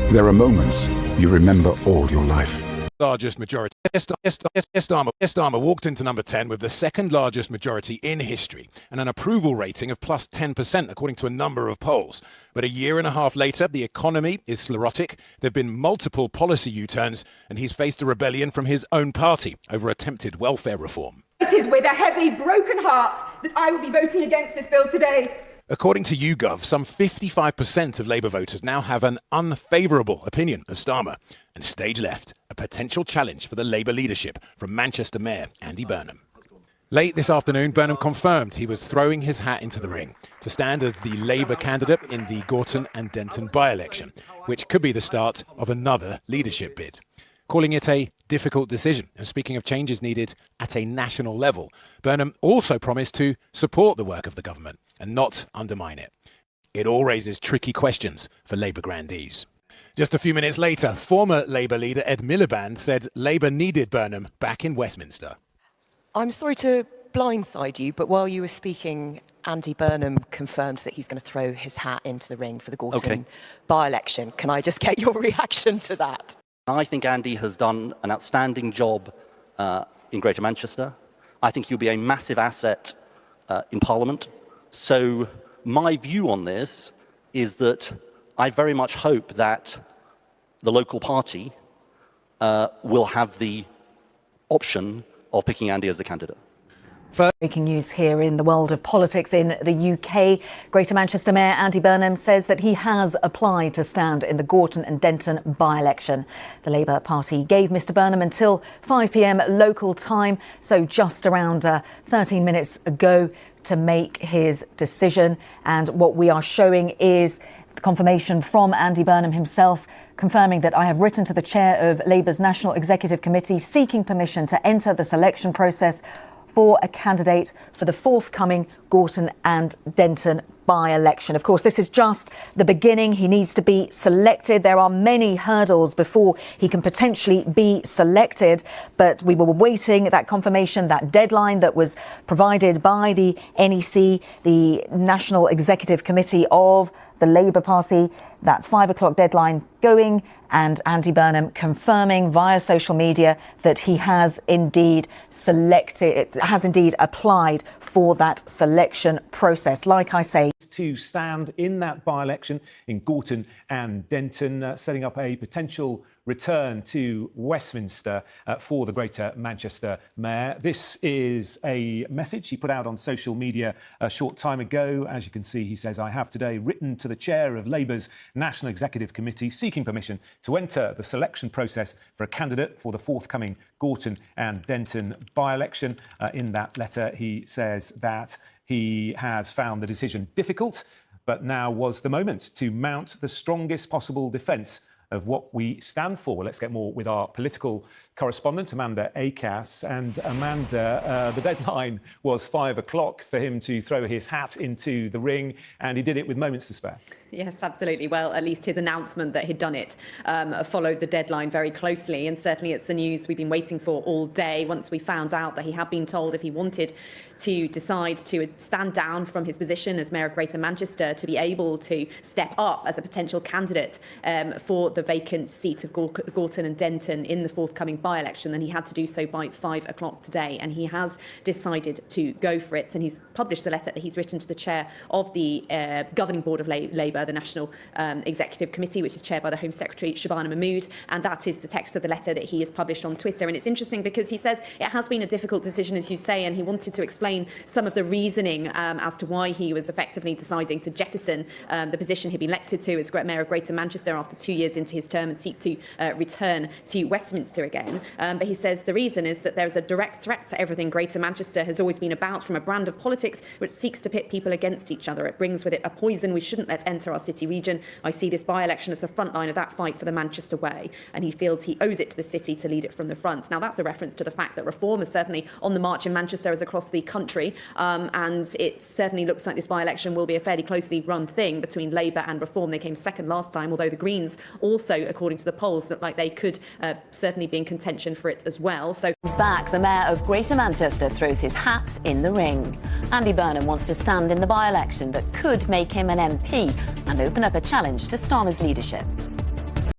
There are moments you remember all your life. Largest majority. Starmer walked into number 10 with the second largest majority in history and an approval rating of plus 10%, according to a number of polls. But a year and a half later, the economy is sclerotic. There have been multiple policy U-turns, and he's faced a rebellion from his own party over attempted welfare reform. It is with a heavy, broken heart that I will be voting against this bill today. According to YouGov, some 55% of Labour voters now have an unfavourable opinion of Starmer. And stage left, a potential challenge for the Labour leadership from Manchester Mayor Andy Burnham. Late this afternoon, Burnham confirmed he was throwing his hat into the ring to stand as the Labour candidate in the Gorton and Denton by-election, which could be the start of another leadership bid. Calling it a difficult decision. And speaking of changes needed at a national level, Burnham also promised to support the work of the government and not undermine it. It all raises tricky questions for Labour grandees. Just a few minutes later, former Labour leader Ed Miliband said Labour needed Burnham back in Westminster. I'm sorry to blindside you, but while you were speaking, Andy Burnham confirmed that he's going to throw his hat into the ring for the Gorton by-election. Can I just get your reaction to that? I think Andy has done an outstanding job in Greater Manchester. I think he'll be a massive asset in Parliament. So my view on this is that I very much hope that the local party will have the option of picking Andy as the candidate. Breaking news here in the world of politics in the UK. Greater Manchester Mayor Andy Burnham says that he has applied to stand in the Gorton and Denton by-election. The Labour Party gave Mr Burnham until 5 p.m. local time, so just around 13 minutes ago, to make his decision. And what we are showing is the confirmation from Andy Burnham himself, confirming that I have written to the chair of Labour's National Executive Committee seeking permission to enter the selection process for a candidate for the forthcoming Gorton and Denton by-election. Of course, this is just the beginning. He needs to be selected. There are many hurdles before he can potentially be selected, but we were waiting that confirmation, that deadline that was provided by the NEC, the National Executive Committee of the Labour Party, that 5 o'clock deadline going, and Andy Burnham confirming via social media that he has indeed applied for that selection process. Like I say, to stand in that by-election in Gorton and Denton, setting up a potential return to Westminster for the Greater Manchester Mayor. This is a message he put out on social media a short time ago. As you can see, he says, I have today written to the chair of Labour's National Executive Committee seeking permission to enter the selection process for a candidate for the forthcoming Gorton and Denton by-election. In that letter, he says that he has found the decision difficult, but now was the moment to mount the strongest possible defence of what we stand for. Well, let's get more with our political correspondent, Amanda Acas. And Amanda, the deadline was 5 o'clock for him to throw his hat into the ring, and he did it with moments to spare. Yes, absolutely. Well, at least his announcement that he'd done it followed the deadline very closely. And certainly it's the news we've been waiting for all day. Once we found out that he had been told if he wanted to decide to stand down from his position as Mayor of Greater Manchester to be able to step up as a potential candidate for the vacant seat of Gorton and Denton in the forthcoming by-election, then he had to do so by 5 o'clock today. And he has decided to go for it. And he's published the letter that he's written to the chair of the governing board of Labour, the National Executive Committee, which is chaired by the Home Secretary, Shabana Mahmood. And that is the text of the letter that he has published on Twitter. And it's interesting because he says it has been a difficult decision, as you say, and he wanted to explain some of the reasoning as to why he was effectively deciding to jettison the position he'd been elected to as Mayor of Greater Manchester after 2 years into his term and seek to return to Westminster again. But he says the reason is that there is a direct threat to everything Greater Manchester has always been about, from a brand of politics which seeks to pit people against each other. It brings with it a poison we shouldn't let enter our city region. I see this by-election as the front line of that fight for the Manchester way, and he feels he owes it to the city to lead it from the front. Now, that's a reference to the fact that reform is certainly on the march in Manchester as across the country, and it certainly looks like this by-election will be a fairly closely run thing between Labour and Reform. They came second last time, although the Greens also, according to the polls, look like they could certainly be in contention for it as well. So he's back. The Mayor of Greater Manchester throws his hat in the ring. Andy Burnham wants to stand in the by-election that could make him an MP and open up a challenge to Starmer's leadership.